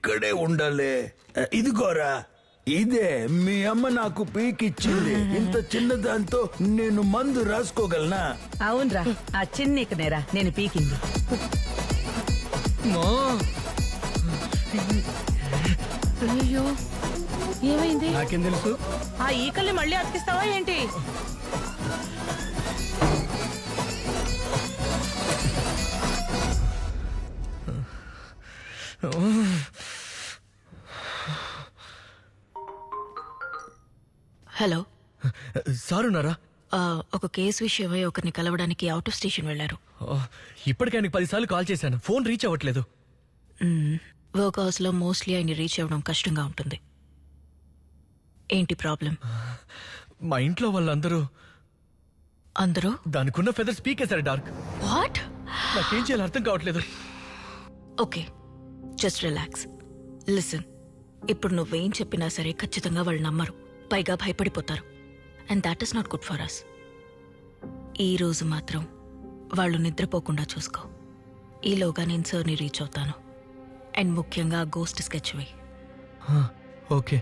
ఇక్కడే ఉండాలి. ఇదిగోరా, ఇదే మీ అమ్మ నాకు పీకిచ్చింది. ఇంత చిన్న దాంతో నేను మందు రాసుకోగలనా? అవునరా, ఆ చిన్నీకనేరా నేను పీకింది. అయ్యో, ఏమైంది? నాకేం తెలుసు? ఆ ఈకల్ని మళ్ళీ అతికిస్తావా ఏంటి? హలో సార్ ఉన్నారా? ఒక కేసు విషయమై ఒకరిని కలవడానికి అవుట్ ఆఫ్ స్టేషన్ వెళ్లారు. ఇప్పటికే ఆయనకి 10 సార్లు కాల్ చేశాను, ఫోన్ రీచ్ అవ్వట్లేదు. వర్క్ హౌస్ లో మోస్ట్లీ ఆయన రీచ్ అవ్వడం కష్టంగా ఉంటుంది. ఏంటి ప్రాబ్లం? మా ఇంట్లో వాళ్ళందరూ అందరూ దానికున్న ఫెదర్ పీకేశారు డార్క్. వాట్? నాకేం చేయాలో అర్థం కావట్లేదు. Okay, just relax. లిసన్, ఇప్పుడు నువ్వేం చెప్పినా సరే ఖచ్చితంగా వాళ్ళు నమ్మరు, పైగా భయపడిపోతారు. And that is not good for us. ఈ రోజు మాత్రం వాళ్ళు నిద్రపోకుండా చూసుకో. ఈలోగా నేను సార్ని రీచ్ అవుతాను. అండ్ ముఖ్యంగా గోస్ట్ స్కెచ్ వేయి. ఓకే.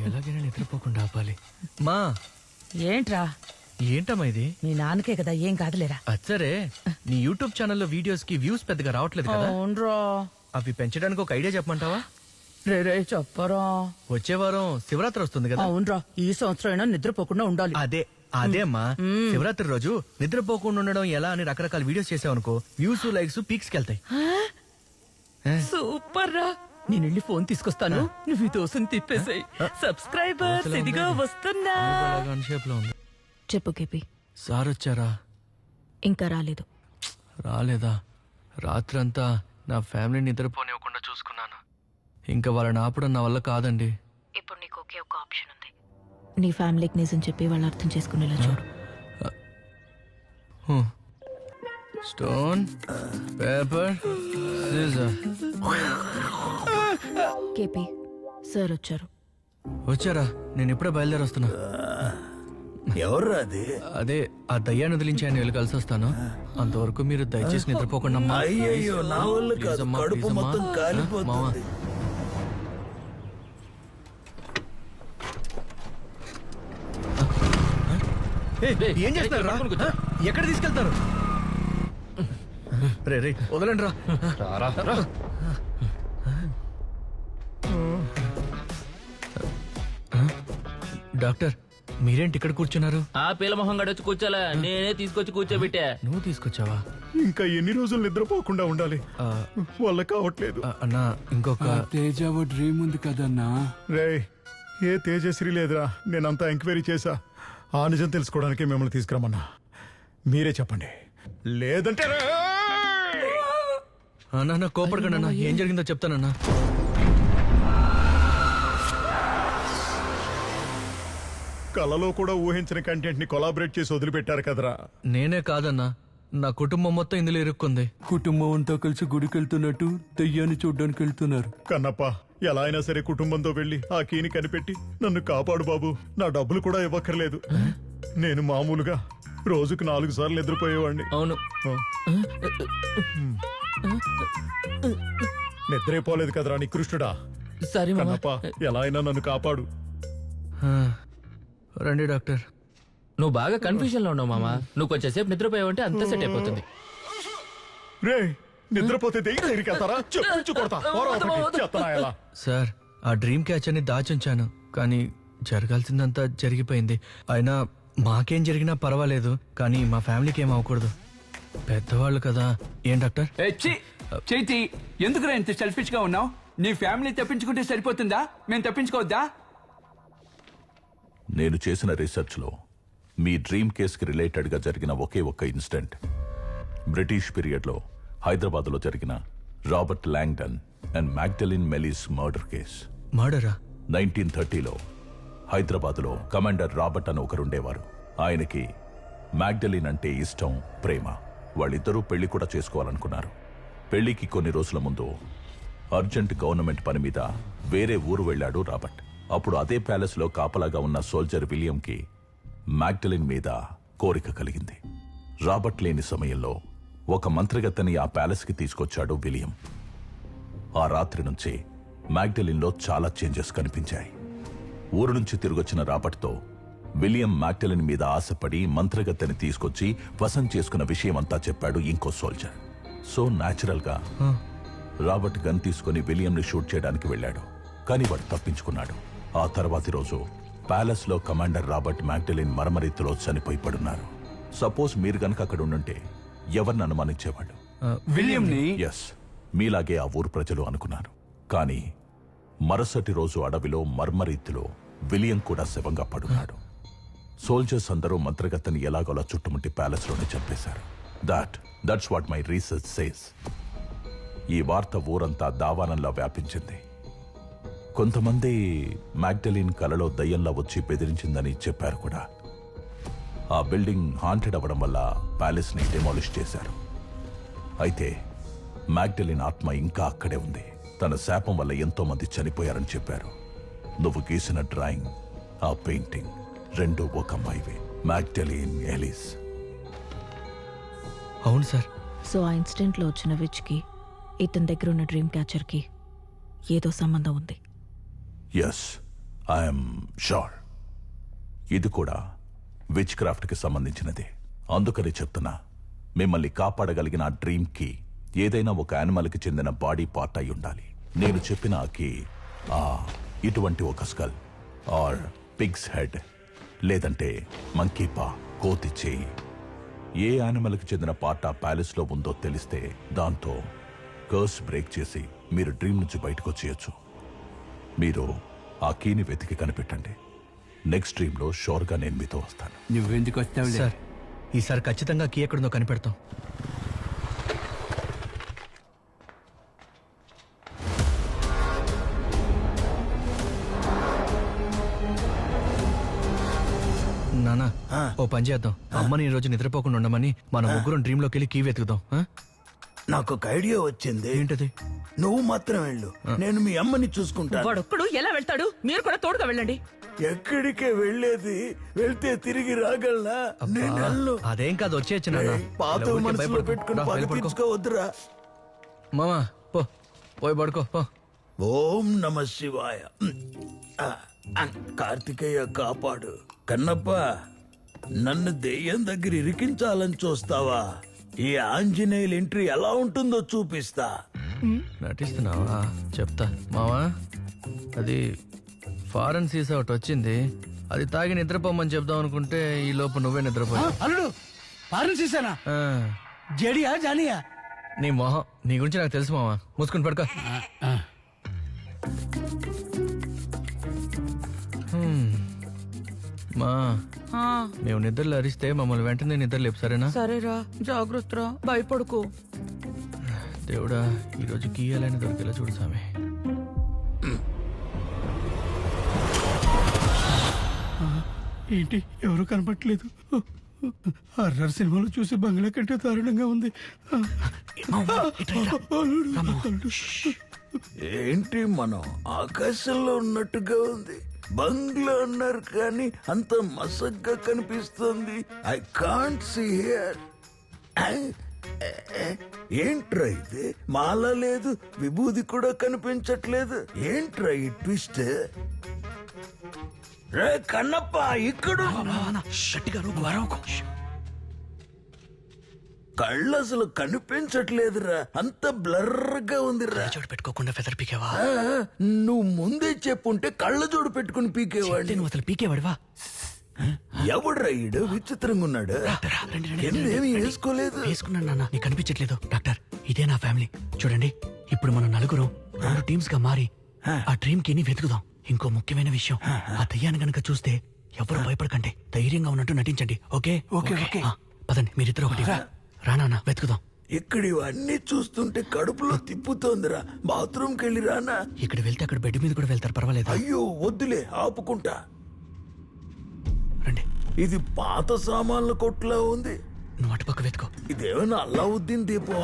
ఎలాగైనా నిద్రపోకుండా ఆపాలి. మా ఏంట్రా? ఏంటమ్మా ఇది? మీ నాన్నకే కదా, ఏం కాదులేరా. అచ్చరే, నీ యూట్యూబ్ ఛానల్లో వీడియోస్ కి వ్యూస్ పెద్దగా రావట్లేదు కదా, అవునరా. అవి పెంచడానికి ఒక ఐడియా చెప్పమంటావా? రే చెప్పరా. వచ్చే వారం శివరాత్రి వస్తుంది కదా. అవునరా, ఈ సంవత్సరం అయినా నిద్రపోకుండా ఉండాలి. అదే అమ్మా, శివరాత్రి రోజు నిద్రపోకుండా ఉండడం ఎలా అని రకరకాల వీడియోస్ చేసావనుకో, వ్యూస్ లైక్స్ పీక్స్ కి వెళ్తాయి. సూపర్ రా. నేను వెళ్ళి ఫోన్ తీసుకొస్తాను, నువ్వు ఈ దోశను తిప్పేసాయి. సబ్స్క్రైబర్స్ ఇదిగో వస్తున్నా. షేప్ లో ఉంది. చెప్పు కేపీ. సార్ వచ్చారా? ఇంకా రాలేదు. రాలేదా? రాత్రంతా నా ఫ్యామిలీ నిద్రపోనివ్వకుండా చూసుకున్నాను. ఇంకా వాళ్ళని ఆపడం నా వల్ల కాదండి. ఇప్పుడు నీకు ఒకే ఒక ఆప్షన్ ఉంది. నీ ఫ్యామిలీకి నిజం చెప్పి వాళ్ళని అర్థం చేసుకునేలా చూడు. Stone paper scissor. KP, sir వచ్చారు. వచ్చారా? నేను ఇప్పుడే బయలుదేరి వస్తున్నా. ఎవర్రా అది? అదే ఆ దయ్యాన్ని వదిలించి ఆయన వెళ్ళి కలిసి వస్తాను. అంతవరకు మీరు దయచేసి నిద్రపోకుండా అమ్మా. అయ్యయ్యో, నా వల్ల కాదు, కడుపు మొత్తం కాలిపోతుంది. ఏం చేస్తారు? ఎక్కడ తీసుకెళ్తారు? రే వదలండి రా. డాక్టర్, మీరేంటి ఇక్కడ కూర్చున్నారు? ఆ పిల్ల మొహం గడొచ్చి కూర్చోలే, నేనే తీసుకొచ్చి కూర్చోబెట్టా. నువ్వు తీసుకొచ్చావా? ఇంకా ఎన్ని రోజులు నిద్రపోకుండా ఉండాలి? వల్ల కావట్లేదు. అన్నా, ఇంకొక తేజావో డ్రీమ్ ఉంది కదన్నా. రే, ఏ తేజశ్రీ లేదురా. నేనంతా ఎంక్వైరీ చేశా. ఆ నిజం తెలుసుకోవడానికి మిమ్మల్ని తీసుకురమ్మన్నా. మీరే చెప్పండి, లేదంటే అన్నా కోపడకండి అన్నా. ఏం జరిగిందో చెప్తానన్నా. కలలో కూడా ఊహించిన కంటెంట్ ని కొలాబరేట్ చేసి వదిలిపెట్టారు కదరా. నేనే కాదన్నా, నా కుటుంబం మొత్తం ఇందులో ఇరుక్కుంది. కుటుంబం అంతా కలిసి గుడికి వెళ్తున్నట్టు దయ్యాన్ని చూడ్డానికి వెళ్తున్నారు. కన్నప్ప, ఎలా అయినా సరే కుటుంబంతో వెళ్లి ఆ కీని కనిపెట్టి నన్ను కాపాడు బాబు. నా డబ్బులు కూడా ఇవ్వక్కర్లేదు. నేను మామూలుగా రోజుకు 4 సార్లు నిద్రపోయేవాడిని. అవును, నిద్రైపోలేదు కదరా నికృష్టుడా. సరే కన్నప్ప, ఎలా అయినా నన్ను కాపాడు. రండి డాక్టర్. నువ్వు బాగా కన్ఫ్యూజన్ లో ఉన్నావు మామా. నువ్వు కొంచెంసేపు నిద్రపోయావంటే అంత సెట్ అయిపోతుంది. రే, నిద్రపోతే దెయ్యం దగ్గరికి వెళ్తారా? చెప్పుచ్చు కొడతా. ఎలా? సార్, ఆ డ్రీమ్ క్యాచర్ ని దాచుంచాను, కానీ జరగాల్సిందంతా జరిగిపోయింది. అయినా మాకేం జరిగినా పర్వాలేదు, కానీ మా ఫ్యామిలీకి ఏం అవ్వకూడదు. పెద్దవాళ్ళు కదా. ఏం డాక్టర్? చైతి, ఎందుకురా ఇంత సెల్ఫిష్ గా ఉన్నావు? నీ ఫ్యామిలీ తప్పించుకుంటే సరిపోతుందా? మేము తప్పించుకోవద్దా? నేను చేసిన రీసెర్చ్లో మీ డ్రీమ్ కేసుకి రిలేటెడ్గా జరిగిన ఒకే ఒక్క ఇన్సిడెంట్ బ్రిటిష్ పీరియడ్లో హైదరాబాద్లో జరిగిన Robert Langdon and Magdalen Mellies murder case. మర్డరా? 1930లో హైదరాబాదులో కమాండర్ రాబర్ట్ అని ఒకరుండేవారు. ఆయనకి మ్యాగ్డలిన్ అంటే ఇష్టం, ప్రేమ. వాళ్ళిద్దరూ పెళ్లి కూడా చేసుకోవాలనుకున్నారు. పెళ్లికి కొన్ని రోజుల ముందు అర్జెంట్ గవర్నమెంట్ పని మీద వేరే ఊరు వెళ్ళాడు రాబర్ట్. అప్పుడు అదే ప్యాలెస్ లో కాపలాగా ఉన్న సోల్జర్ విలియంకి మ్యాగ్డలిన్ మీద కోరిక కలిగింది. రాబర్ట్ లేని సమయంలో ఒక మంత్రగత్తని ఆ ప్యాలెస్ కి తీసుకొచ్చాడు విలియం. ఆ రాత్రి నుంచి మ్యాగ్డలిన్ లో చాలా చేంజెస్ కనిపించాయి. ఊరు నుంచి తిరిగొచ్చిన రాబర్ట్తో విలియం మ్యాగ్డలిన్ మీద ఆశపడి మంత్రగత్తెని తీసుకొచ్చి వశం చేసుకున్న విషయం అంతా చెప్పాడు ఇంకో సోల్జర్. సో న్యాచురల్ గా రాబర్ట్ గన్ తీసుకుని విలియంని షూట్ చేయడానికి వెళ్ళాడు. కానీ వాడు తప్పించుకున్నాడు. ఆ తర్వాతి రోజు ప్యాలెస్ లో కమాండర్ రాబర్ట్ మ్యాగ్డలిన్ మరమరీతిలో చనిపోయి పడున్నారు. సపోజ్ మీరు గనక అక్కడ ఉండుంటే ఎవరిని అనుమానించేవాళ్ళు? విలియంని. ఎస్, మీలాగే ఆ ఊరు ప్రజలు అనుకున్నారు. కానీ మరుసటి రోజు అడవిలో మర్మరీతిలో విలియం కూడా శవంగా పడున్నాడు. సోల్జర్స్ అందరూ మంత్రగత్తని ఎలాగోలా చుట్టుముట్టి ప్యాలెస్ లోనే చంపేశారు. That's what my research says. ఈ వార్త ఊరంతా దావానంలా వ్యాపించింది. కొంతమంది మ్యాగ్డలిన్ కలలో దయ్యంలా వచ్చి బెదిరించిందని చెప్పారు కూడా. ఆ బిల్డింగ్ హాంటెడ్ అవ్వడం వల్ల ప్యాలెస్ ని డెమాలిష్ చేశారు. అయితే మ్యాగ్డలిన్ ఆత్మ ఇంకా అక్కడే ఉంది. తన శాపం వల్ల ఎంతో మంది చనిపోయారని చెప్పారు. నువ్వు గీసిన డ్రాయింగ్, ఆ పెయింటింగ్ రెండు ఒక అమ్మాయివే, మ్యాగ్డలిన్ ఎలిస్. అవును సార్. సో ఆ ఇన్సిడెంట్లో వచ్చిన విచ్కి ఇతని దగ్గర ఉన్న డ్రీమ్ క్యాచర్కి ఏదో సంబంధం ఉంది. Yes, I'm sure. ఇది కూడా విచ్ క్రాఫ్ట్ కి సంబంధించినదే. అందుకని చెప్తున్నా, మిమ్మల్ని కాపాడగలిగిన ఆ డ్రీమ్ కి ఏదైనా ఒక యానిమల్ కి చెందిన బాడీ పార్ట్ అయి ఉండాలి. నేను చెప్పిన ఇటువంటి ఒక స్కల్ ఆర్ పిగ్స్ హెడ్, లేదంటే మంకీ పా, కోతి చేయి, ఏ యానిమల్ కి చెందిన పార్ట్ ఆ ప్యాలెస్ లో ఉందో తెలిస్తే దాంతో కర్స్ బ్రేక్ చేసి మీరు డ్రీమ్ నుంచి బయటకు వచ్చేయచ్చు. మీరు ఆ కీని వెతికి కనిపెట్టండి. నెక్స్ట్ డ్రీమ్ లో షోర్ గా నేను మీతో వస్తాను. నువ్వెందుకు వస్తావు సార్, ఈసారి ఖచ్చితంగా కీ ఎక్కడుందో కనిపెడతాం. నానా, ఓ పని చేద్దాం. అమ్మని ఈ రోజు నిద్రపోకుండా ఉండమని మన ముగ్గురం డ్రీమ్ లోకి వెళ్ళి కీ వెతుకుదాం. నాకు ఒక ఐడియా వచ్చింది. ఏంటది? నువ్వు మాత్రం వెళ్ళు, నేను మీ అమ్మని చూసుకుంటాను. వాడొక్కడు ఎలా వెళ్తాడు? మీరు కూడా తోడుగా వెళ్ళండి. ఎక్కడికే వెళ్ళేది? వెళ్తే తిరిగి రాగలనా? నేను వెళ్ళను. అదేం కాదు, వచ్చేయచ్చు నాన్న. పాత ఇలా ఊరికే మనసులో భయపడకు. పెట్టుకుని రా, పగ వెళ్ళి పడుకో. తీర్చుకోవద్దురా. మామా పో, పోయి పడుకో పో. ఓం నమ శివాయ. కార్తికేయ కాపాడు. కన్నప్ప, నన్ను దెయ్యం దగ్గర ఇరికించాలని చూస్తావా? ఈ ఆంజనేయుల ఎంట్రీ ఎలా ఉంటుందో చూపిస్తా. నటిస్తున్నావా? చెప్తా మావా. అది ఫారెన్ సీసా ఒకటి వచ్చింది, అది తాగి నిద్రపోమని చెప్దాం అనుకుంటే ఈ లోపు నువ్వే నిద్రపోయా. అల్లుడు పాలన చేశానా? జడియా జానియా? నీ మొహం, నీ గురించి నాకు తెలుసు మావా. మూసుకుని పడుకో. మా మేము నిద్రలు అరిస్తే మమ్మల్ని వెంటనే నిద్ర లేపు, సరేనా? సరేరా, జాగ్రత్తరా, భయపడుకో. దేవుడా, ఈరోజు గీయాలని దొరికేలా చూడు సామి. ఏంటి ఎవరు కనపట్లేదు? హర్రర్ సినిమాలో చూసే బంగ్లా కంటే దారుణంగా ఉంది. ఏంటి మనం ఆకాశంలో ఉన్నట్టుగా ఉంది. బంగ్లా అన్నారు కానీ అంత మసగ్గా కనిపిస్తుంది. I can't see here. ఏంట్రా ఇది? మాల లేదు, విభూది కూడా కనిపించట్లేదు. ఏంట్రా ఈ ట్విస్ట్? రే కన్నప్ప, ఇక్కడ కళ్ళు అసలు కనిపించట్లేదురా, అంత బ్లర్గా ఉందిరా. చోటు పెట్టుకోకుండా ఫెదర్ పీకేవా? నువ్వు ముందే చెప్పుంటే కళ్ళ జోడు పెట్టుకుని పీకేవాడి. నువ్వు అసలు పీకేవాడివా? ఎవడ్రా ఈడు? విచిత్రంగా ఉన్నాడు. ఏమీ వేసుకోలేదు. వేసుకున్నాను నాన్న, నీకు కనిపించట్లేదు. డాక్టర్, ఇదే నా ఫ్యామిలీ. చూడండి, ఇప్పుడు మనం నలుగురం 2 టీమ్స్ గా మారి ఆ డ్రీమ్ కి వెతుకుదాం. ఇంకో ముఖ్యమైన విషయం, ఆ దయ్యాన్ని గనక చూస్తే ఎవరు భయపడకండి, ధైర్యంగా ఉన్నట్టు నటించండి. ఓకే? పదండి, మీరిద్దరు ఒకటి. రా నాన్న, వెతుకుదాం. ఇక్కడ ఇవన్నీ చూస్తుంటే కడుపులో తిప్పుతోందిరా. బాత్రూమ్కి వెళ్ళి రానా? ఇక్కడ వెళ్తే అక్కడ బెడ్ మీద కూడా వెళ్తారు, పర్వాలేదు. అయ్యో వద్దులే, ఆపుకుంటా. ఇది పాత సామాన్ల కొట్లా ఉంది. నువ్వు అటుపక్క వెతుకో. ఇదేమైనా అల్లావుద్దీన్ దీపం?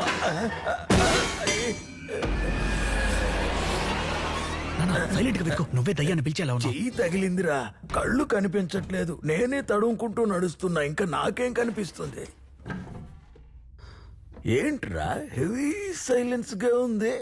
సైలెంట్ గా వెతుకో. నువ్వే దయ్యాన్ని పిలిచేలా ఉన్నావు. చెయ్యి తగిలిందిరా, కళ్ళు కనిపించట్లేదు. నేనే తడుముకుంటూ నడుస్తున్నా, ఇంకా నాకేం కనిపిస్తుంది? ఏంట్రా హెవీ సైలెన్స్ గా ఉంది?